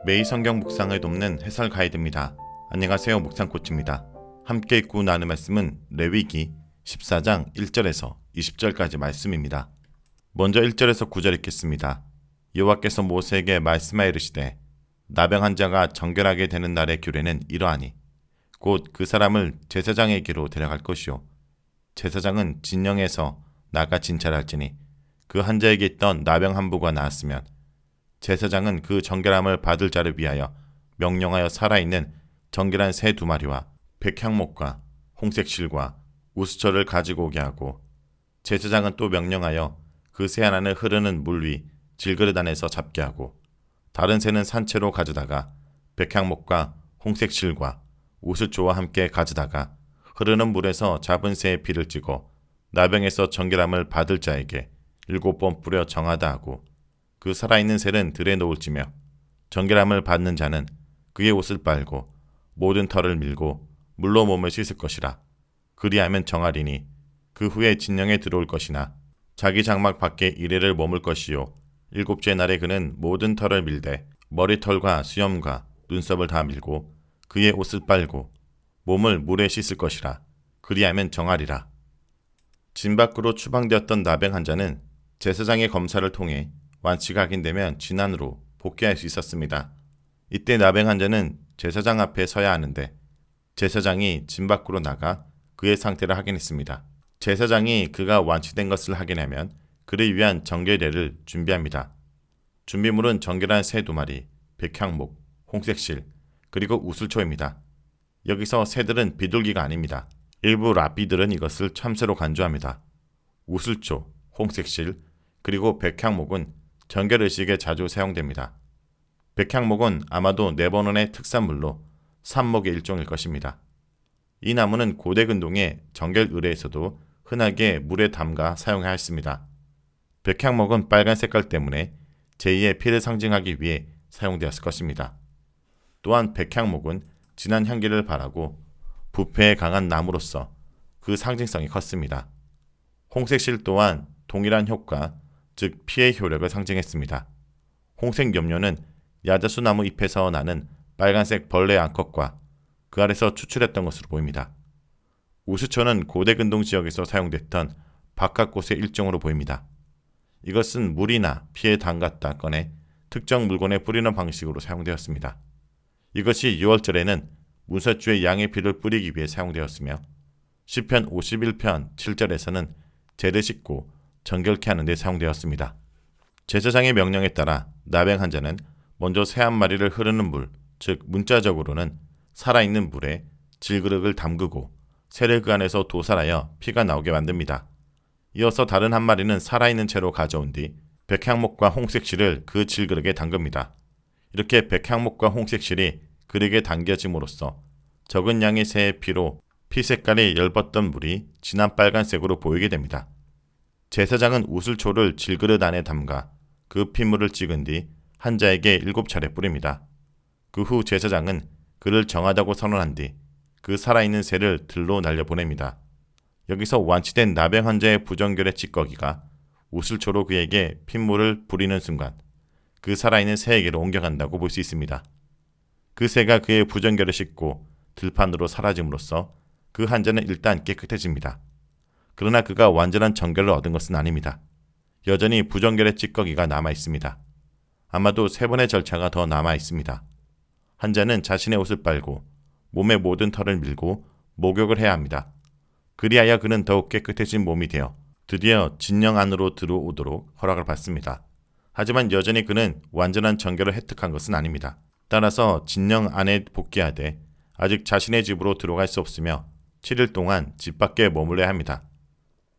매일 성경 묵상을 돕는 해설 가이드입니다. 안녕하세요. 묵상코치입니다. 함께 읽고 나눌 말씀은 레위기 14장 1절에서 20절까지 말씀입니다. 먼저 1절에서 9절 읽겠습니다. 여호와께서 모세에게 말씀하여 이르시되 나병 한 자가 정결하게 되는 날의 규례는 이러하니 곧 그 사람을 제사장에게로 데려갈 것이요 제사장은 진영에서 나가 진찰할지니 그 한 자에게 있던 나병 한 부가 나았으면 제사장은 그 정결함을 받을 자를 위하여 명령하여 살아있는 정결한 새 2마리와 백향목과 홍색 실과 우수초를 가지고 오게 하고 제사장은 또 명령하여 그 새 하나는 흐르는 물 위 질그릇 안에서 잡게 하고 다른 새는 산채로 가져다가 백향목과 홍색 실과 우수초와 함께 가져다가 흐르는 물에서 잡은 새의 피를 찍어 나병에서 정결함을 받을 자에게 7번 뿌려 정하다 하고 그 살아있는 새는 들에 놓을지며 정결함을 받는 자는 그의 옷을 빨고 모든 털을 밀고 물로 몸을 씻을 것이라. 그리하면 정하리니 그 후에 진영에 들어올 것이나 자기 장막 밖에 이레를 머물 것이요 7째 날에 그는 모든 털을 밀되 머리털과 수염과 눈썹을 다 밀고 그의 옷을 빨고 몸을 물에 씻을 것이라. 그리하면 정하리라. 진 밖으로 추방되었던 나병 한 자는 제사장의 검사를 통해 완치가 확인되면 진안으로 복귀할 수 있었습니다. 이때 나병 한 자는 제사장 앞에 서야 하는데 제사장이 진 밖으로 나가 그의 상태를 확인했습니다. 제사장이 그가 완치된 것을 확인하면 그를 위한 정결례를 준비합니다. 준비물은 정결한 새 2마리, 백향목, 홍색실, 그리고 우슬초입니다. 여기서 새들은 비둘기가 아닙니다. 일부 랍비들은 이것을 참새로 간주합니다. 우슬초, 홍색실, 그리고 백향목은 정결의식에 자주 사용됩니다. 백향목은 아마도 네버논의 특산물로 삽목의 일종일 것입니다. 이 나무는 고대 근동의 정결 의례에서도 흔하게 물에 담가 사용하였습니다. 백향목은 빨간 색깔 때문에 제2의 피를 상징하기 위해 사용되었을 것입니다. 또한 백향목은 진한 향기를 바라고 부패에 강한 나무로서 그 상징성이 컸습니다. 홍색실 또한 동일한 효과, 즉 피의 효력을 상징했습니다. 홍색 염료는 야자수 나무 잎에서 나는 빨간색 벌레 암컷과 그 아래서 추출했던 것으로 보입니다. 우수초는 고대 근동 지역에서 사용됐던 바깥꽃의 일종으로 보입니다. 이것은 물이나 피에 담갔다 꺼내 특정 물건에 뿌리는 방식으로 사용되었습니다. 이것이 유월절에는 문설주에 양의 피를 뿌리기 위해 사용되었으며 시편 51편 7절에서는 제를 씻고 정결케 하는 데 사용되었습니다. 제사장의 명령에 따라 나병 한 자는 먼저 새 한 마리를 흐르는 물, 즉 문자적으로는 살아있는 물에 질그릇을 담그고 새를 그 안에서 도살하여 피가 나오게 만듭니다. 이어서 다른 한 마리는 살아있는 채로 가져온 뒤 백향목과 홍색실을 그 질그릇에 담급니다. 이렇게 백향목과 홍색실이 그릇에 담겨짐으로써 적은 양의 새의 피로 피 색깔이 엷었던 물이 진한 빨간색으로 보이게 됩니다. 제사장은 우슬초를 질그릇 안에 담가 그 핏물을 찍은 뒤 한 자에게 7차례 뿌립니다. 그 후 제사장은 그를 정하다고 선언한 뒤 그 살아있는 새를 들로 날려보냅니다. 여기서 완치된 나병 환자의 부정결의 찌꺼기가 우슬초로 그에게 핏물을 부리는 순간 그 살아있는 새에게로 옮겨간다고 볼 수 있습니다. 그 새가 그의 부정결을 씻고 들판으로 사라짐으로써 그 환자는 일단 깨끗해집니다. 그러나 그가 완전한 정결을 얻은 것은 아닙니다. 여전히 부정결의 찌꺼기가 남아 있습니다. 아마도 3번의 절차가 더 남아 있습니다. 환자는 자신의 옷을 빨고 몸의 모든 털을 밀고 목욕을 해야 합니다. 그리하여 그는 더욱 깨끗해진 몸이 되어 드디어 진영 안으로 들어오도록 허락을 받습니다. 하지만 여전히 그는 완전한 정결을 획득한 것은 아닙니다. 따라서 진영 안에 복귀하되 아직 자신의 집으로 들어갈 수 없으며 7일 동안 집 밖에 머물러야 합니다.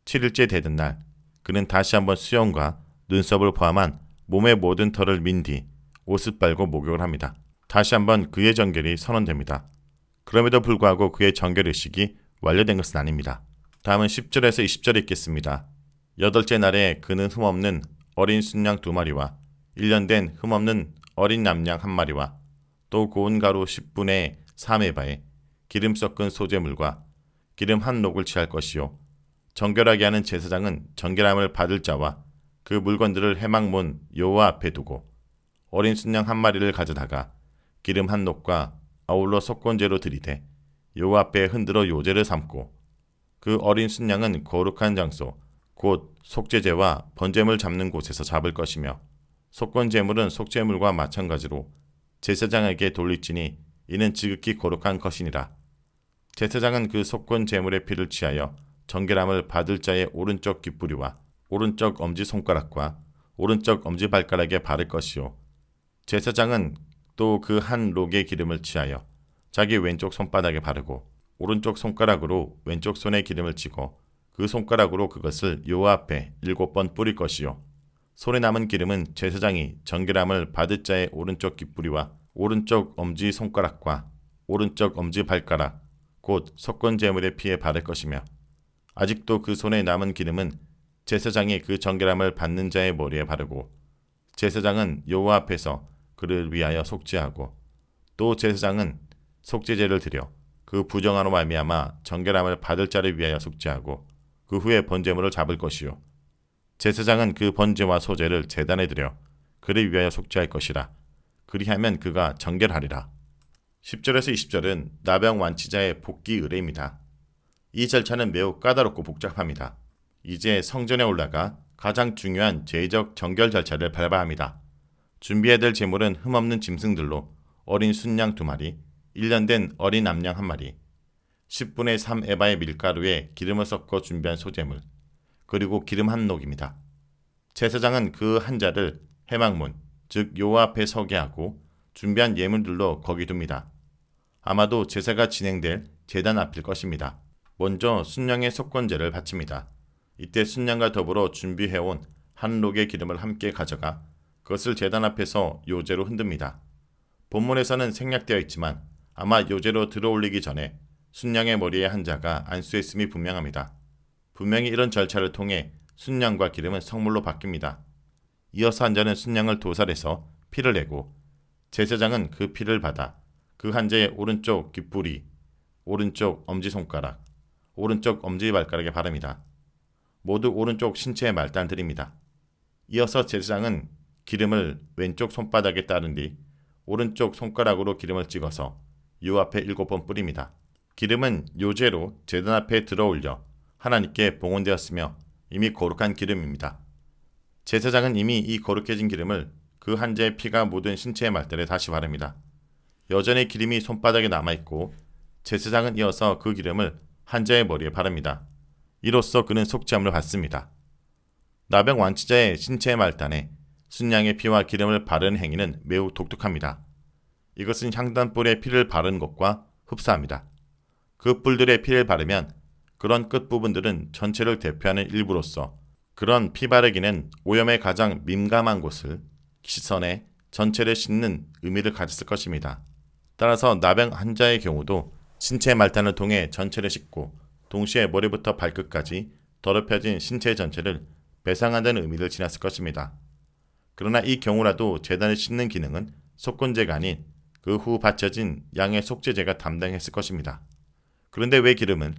7일째 되던 날 그는 다시 한번 수염과 눈썹을 포함한 몸의 모든 털을 민 뒤 옷을 빨고 목욕을 합니다. 다시 한번 그의 정결이 선언됩니다. 그럼에도 불구하고 그의 정결의식이 완료된 것은 아닙니다. 다음은 10절에서 20절 읽겠습니다. 8째 날에 그는 흠없는 어린 순양 2마리와 1년 된 흠없는 어린 남양 1마리와 또 고운 가루 10분의 3에바에 기름 섞은 소재물과 기름 한 녹을 취할 것이요 정결하게 하는 제사장은 정결함을 받을 자와 그 물건들을 회막문 여호와 앞에 두고 어린 순양 한 마리를 가져다가 기름 한 녹과 아울러 속건제로 들이대 여호와 앞에 흔들어 요제를 삼고 그 어린 순양은 거룩한 장소 곧 속죄제와 번제물 잡는 곳에서 잡을 것이며 속건제물은 속죄물과 마찬가지로 제사장에게 돌릴지니 이는 지극히 거룩한 것이니라. 제사장은 그 속건제물의 피를 취하여 정결함을 받을 자의 오른쪽 귓부리와 오른쪽 엄지손가락과 오른쪽 엄지발가락에 바를 것이요 제사장은 또 그 한 록의 기름을 취하여 자기 왼쪽 손바닥에 바르고 오른쪽 손가락으로 왼쪽 손에 기름을 치고 그 손가락으로 그것을 여호와 앞에 7번 뿌릴 것이요 손에 남은 기름은 제사장이 정결함을 받을 자의 오른쪽 귓부리와 오른쪽 엄지손가락과 오른쪽 엄지발가락 곧 속건제물의 피에 바를 것이며 아직도 그 손에 남은 기름은 제사장이 그 정결함을 받는 자의 머리에 바르고 제사장은 여호와 앞에서 그를 위하여 속죄하고 또 제사장은 속죄제를 드려 그 부정하로 말미암아 정결함을 받을 자를 위하여 속죄하고 그 후에 번제물을 잡을 것이요 제사장은 그 번제와 소제를 제단에 드려 그를 위하여 속죄할 것이라. 그리하면 그가 정결하리라. 10절에서 20절은 나병 완치자의 복귀 의례입니다. 이 절차는 매우 까다롭고 복잡합니다. 이제 성전에 올라가 가장 중요한 제의적 정결 절차를 밟아야 합니다. 준비해야 될 제물은 흠없는 짐승들로 어린 순양 2마리, 1년 된 어린 암양 1마리, 10분의 3 에바의 밀가루에 기름을 섞어 준비한 소제물, 그리고 기름 한 녹입니다. 제사장은 그 한 자를 회막문, 즉 여호와 앞에 서게 하고 준비한 예물들로 거기 둡니다. 아마도 제사가 진행될 제단 앞일 것입니다. 먼저 순양의 속건제를 바칩니다. 이때 순양과 더불어 준비해온 한 록의 기름을 함께 가져가 그것을 제단 앞에서 요제로 흔듭니다. 본문에서는 생략되어 있지만 아마 요제로 들어올리기 전에 순양의 머리에 한 자가 안수했음이 분명합니다. 분명히 이런 절차를 통해 순양과 기름은 성물로 바뀝니다. 이어서 한 자는 순양을 도살해서 피를 내고 제사장은 그 피를 받아 그 한 자의 오른쪽 귓부리, 오른쪽 엄지손가락, 오른쪽 엄지발가락에 바릅니다. 모두 오른쪽 신체의 말단들입니다. 이어서 제사장은 기름을 왼쪽 손바닥에 따른 뒤 오른쪽 손가락으로 기름을 찍어서 유 앞에 7번 뿌립니다. 기름은 요제로 제단 앞에 들어올려 하나님께 봉헌되었으며 이미 거룩한 기름입니다. 제사장은 이미 이 거룩해진 기름을 그 한 자의 피가 묻은 신체의 말들에 다시 바릅니다. 여전히 기름이 손바닥에 남아있고 제사장은 이어서 그 기름을 한 자의 머리에 바릅니다. 이로써 그는 속죄함을 받습니다. 나병 완치자의 신체의 말단에 순양의 피와 기름을 바르는 행위는 매우 독특합니다. 이것은 향단불에 피를 바르는 것과 흡사합니다. 그 뿔들의 피를 바르면 그런 끝부분들은 전체를 대표하는 일부로서 그런 피 바르기는 오염에 가장 민감한 곳을 시선에 전체를 씻는 의미를 가졌을 것입니다. 따라서 나병 환자의 경우도 신체 말단을 통해 전체를 씻고 동시에 머리부터 발끝까지 더럽혀진 신체 전체를 배상한다는 의미를 지녔을 것입니다. 그러나 이 경우라도 제단을 씻는 기능은 속건제가 아닌 그 후 바쳐진 양의 속죄제가 담당했을 것입니다. 그런데 왜 기름은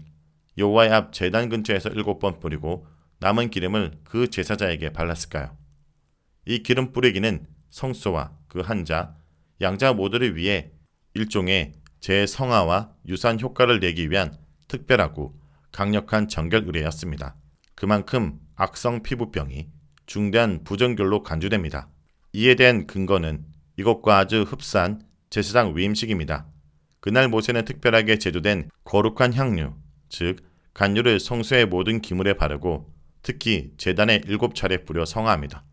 여호와의 앞 제단 근처에서 7번 뿌리고 남은 기름을 그 제사자에게 발랐을까요? 이 기름 뿌리기는 성소와 그 한 자, 양자 모두를 위해 일종의 제성화와 유사한 효과를 내기 위한 특별하고 강력한 정결 의례였습니다. 그만큼 악성 피부병이 중대한 부정결로 간주됩니다. 이에 대한 근거는 이것과 아주 흡사한 제사장 위임식입니다. 그날 모세는 특별하게 제조된 거룩한 향유, 즉 간유를 성소의 모든 기물에 바르고 특히 제단에 7차례 뿌려 성화합니다.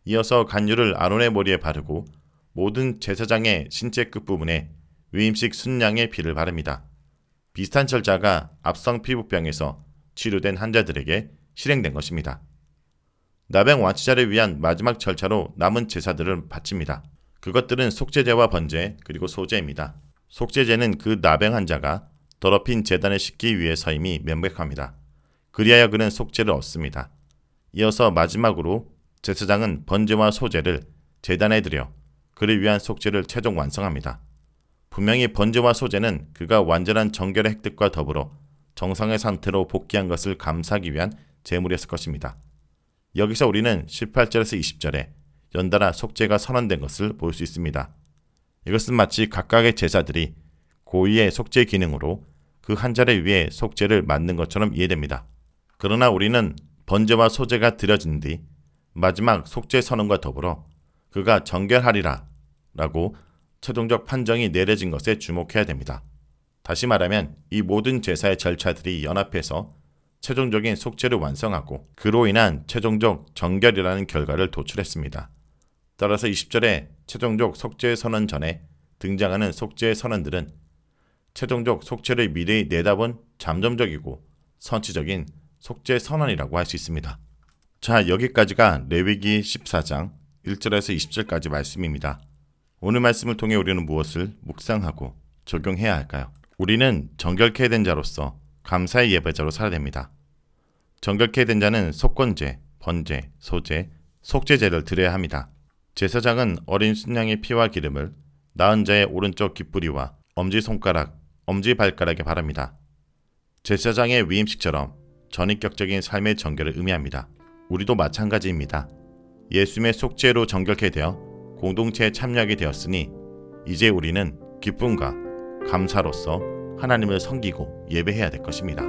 이어서 간유를 아론의 머리에 바르고 모든 제사장의 신체 끝부분에 위임식 순양의 피를 바릅니다. 비슷한 절차가 앞성 피부병에서 치료된 환자들에게 실행된 것입니다. 나병 완치자를 위한 마지막 절차로 남은 제사들을 바칩니다. 그것들은 속죄제와 번제 그리고 소제입니다. 속죄제는 그 나병 환자가 더럽힌 제단을 씻기 위해서임이 명백합니다. 그리하여 그는 속죄를 얻습니다. 이어서 마지막으로 제사장은 번제와 소제를 제단에 드려 그를 위한 속죄를 최종 완성합니다. 분명히 번제와 소제는 그가 완전한 정결의 획득과 더불어 정상의 상태로 복귀한 것을 감사하기 위한 제물이었을 것입니다. 여기서 우리는 18절에서 20절에 연달아 속죄가 선언된 것을 볼 수 있습니다. 이것은 마치 각각의 제사들이 고유의 속죄 기능으로 그 한 자리 위에 속죄를 맡는 것처럼 이해됩니다. 그러나 우리는 번제와 소제가 드려진 뒤 마지막 속죄 선언과 더불어 그가 정결하리라 라고 최종적 판정이 내려진 것에 주목해야 됩니다. 다시 말하면 이 모든 제사의 절차들이 연합해서 최종적인 속죄를 완성하고 그로 인한 최종적 정결이라는 결과를 도출했습니다. 따라서 20절에 최종적 속죄 선언 전에 등장하는 속죄 선언들은 최종적 속죄를 미리 내다본 잠정적이고 선취적인 속죄 선언이라고 할 수 있습니다. 자, 여기까지가 레위기 14장 1절에서 20절까지 말씀입니다. 오늘 말씀을 통해 우리는 무엇을 묵상하고 적용해야 할까요? 우리는 정결케 된 자로서 감사의 예배자로 살아야 됩니다. 정결케 된 자는 속건제, 번제, 소제, 속죄제를 드려야 합니다. 제사장은 어린 순양의 피와 기름을 나은 자의 오른쪽 귓부리와 엄지손가락, 엄지발가락에 바릅니다. 제사장의 위임식처럼 전인격적인 삶의 정결을 의미합니다. 우리도 마찬가지입니다. 예수님의 속죄로 정결케 되어 공동체에 참여하게 되었으니 이제 우리는 기쁨과 감사로서 하나님을 섬기고 예배해야 될 것입니다.